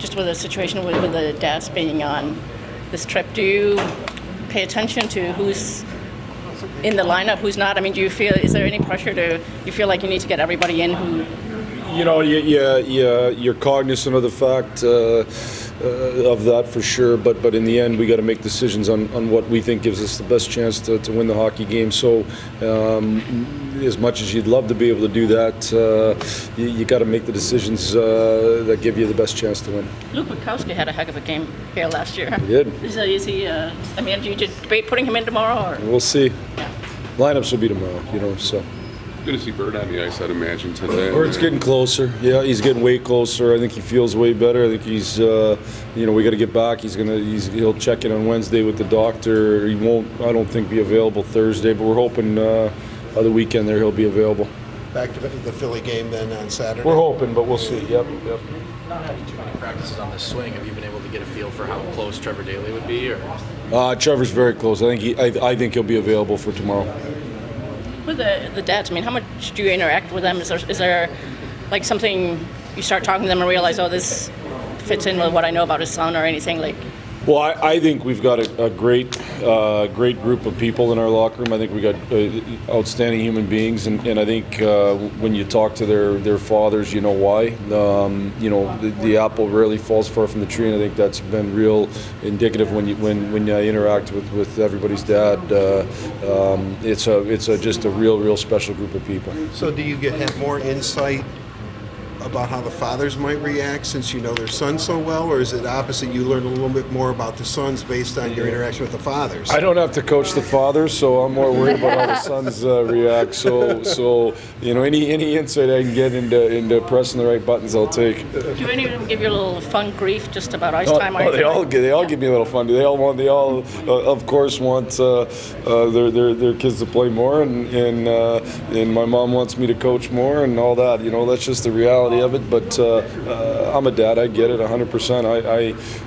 just with the situation with the dads being on this trip, do you pay attention to who's in the lineup, who's not? I mean, is there any pressure you feel like you need to get everybody in who? You're cognizant of the fact of that for sure, but in the end we got to make decisions on what we think gives us the best chance to win the hockey game. So as much as you'd love to be able to do that, you got to make the decisions that give you the best chance to win. Luke Witkowski had a heck of a game here last year. He did. Is he? I mean, do you debate putting him in tomorrow? Or? We'll see. Yeah. Lineups will be tomorrow, so. Good to see Bird on the ice, I'd imagine, today. Bird's getting closer. Yeah, he's getting way closer. I think he feels way better. I think he's, we got to get back. He'll check in on Wednesday with the doctor. He won't, I don't think, be available Thursday, but we're hoping the weekend there he'll be available. Back to the Philly game then on Saturday. We're hoping, but we'll see. Yep. Not having too many practices on the swing, have you been able to get a feel for how close Trevor Daley would be? Or? Trevor's very close. I think he'll be available for tomorrow. With the dads, I mean, how much do you interact with them? Is there like something you start talking to them and realize, oh, this fits in with what I know about his son or anything like? Well, I think we've got a great group of people in our locker room. I think we got outstanding human beings, and I think when you talk to their fathers, you know why. The apple rarely falls far from the tree, and I think that's been real indicative when you interact with everybody's dad. It's just a real special group of people. So do you have more insight about how the fathers might react since you know their son so well, or is it opposite? You learn a little bit more about the sons based on your interaction with the fathers. I don't have to coach the fathers, so I'm more worried about how the sons react. So any insight I can get into pressing the right buttons, I'll take. Do any of them give you a little fun grief just about ice time? They all give me a little fun. They all of course want their kids to play more, and my mom wants me to coach more and all that. That's just the reality of it, but I'm a dad. I get it 100%.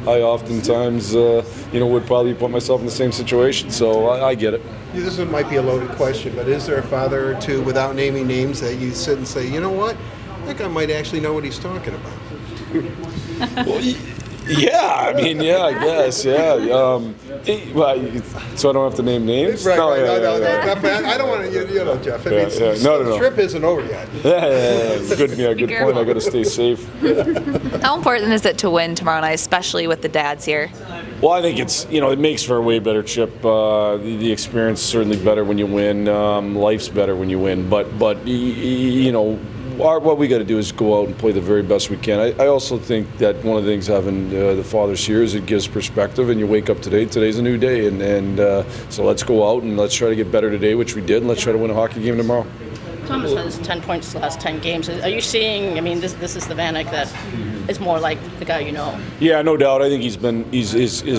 I oftentimes would probably put myself in the same situation, so I get it. This might be a loaded question, but is there a father or two, without naming names, that you sit and say, you know what, I think I might actually know what he's talking about? Well, yeah, I guess, yeah. So I don't have to name names? Right, no, I don't want to, Jeff. The trip isn't over yet. Yeah. Good point. I got to stay safe. How important is it to win tomorrow night, especially with the dads here? Well, I think it's, it makes for a way better trip. The experience is certainly better when you win. Life's better when you win. But what we got to do is go out and play the very best we can. I also think that one of the things having the fathers here is it gives perspective, and you wake up today. Today's a new day, and so let's go out and let's try to get better today, which we did, and let's try to win a hockey game tomorrow. Thomas has 10 points the last 10 games. Are you seeing, I mean, this is the Vanek that is more like the guy you know? Yeah, no doubt. I think he's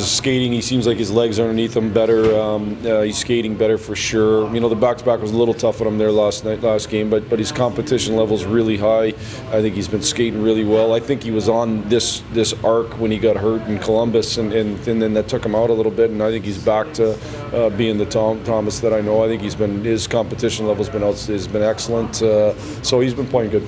skating. He seems like his legs are underneath him better. He's skating better for sure. The back-to-back was a little tough on him there last game, but his competition level's really high. I think he's been skating really well. I think he was on this arc when he got hurt in Columbus, and then that took him out a little bit, and I think he's back to being the Thomas that I know. I think his competition level's been excellent. So he's been playing good.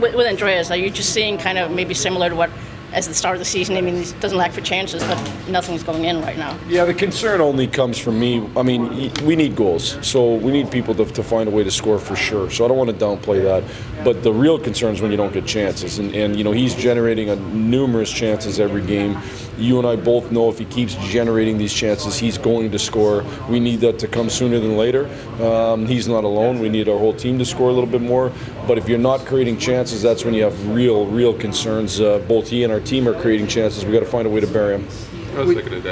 With Andreas, are you just seeing kind of maybe similar to what as the start of the season? I mean, he doesn't lack for chances, but nothing's going in right now. Yeah, the concern only comes from me. I mean, we need goals, so we need people to find a way to score for sure. So I don't want to downplay that. But the real concern is when you don't get chances, and he's generating numerous chances every game. You and I both know if he keeps generating these chances, he's going to score. We need that to come sooner than later. He's not alone. We need our whole team to score a little bit more. But if you're not creating chances, that's when you have real concerns. Both he and our team are creating chances. We got to find a way to bury him. I was thinking of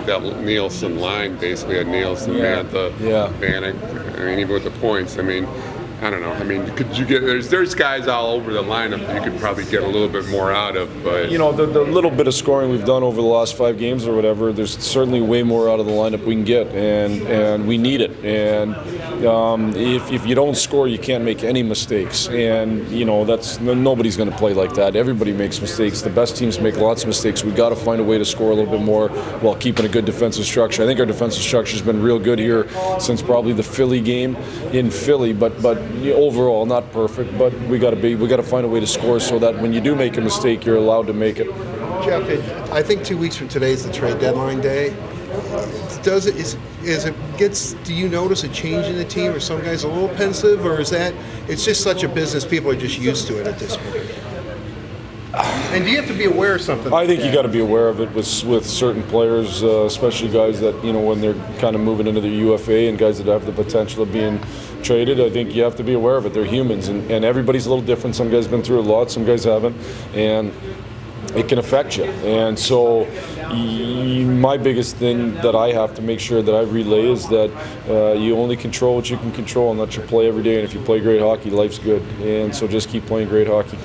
that Nielsen line, basically a Nielsen, Mantha, Vanek. I mean, even with the points, I mean, I don't know. I mean, could you get there's guys all over the lineup that you could probably get a little bit more out of, but the little bit of scoring we've done over the last 5 games or whatever, there's certainly way more out of the lineup we can get, and we need it. And if you don't score, you can't make any mistakes, and that's nobody's going to play like that. Everybody makes mistakes. The best teams make lots of mistakes. We got to find a way to score a little bit more while keeping a good defensive structure. I think our defensive structure has been real good here since probably the Philly game in Philly, but overall not perfect, but we got to find a way to score so that when you do make a mistake, you're allowed to make it. Jeff, I think 2 weeks from today is the trade deadline day. Do you notice a change in the team? Are some guys a little pensive, or is that it's just such a business? People are just used to it at this point. And do you have to be aware of something? I think you got to be aware of it with certain players, especially guys that when they're kind of moving into the UFA and guys that have the potential of being traded. I think you have to be aware of it. They're humans, and everybody's a little different. Some guys been through a lot, some guys haven't, and it can affect you. And so my biggest thing that I have to make sure that I relay is that you only control what you can control, and let you play every day. And if you play great hockey, life's good. And so just keep playing great hockey.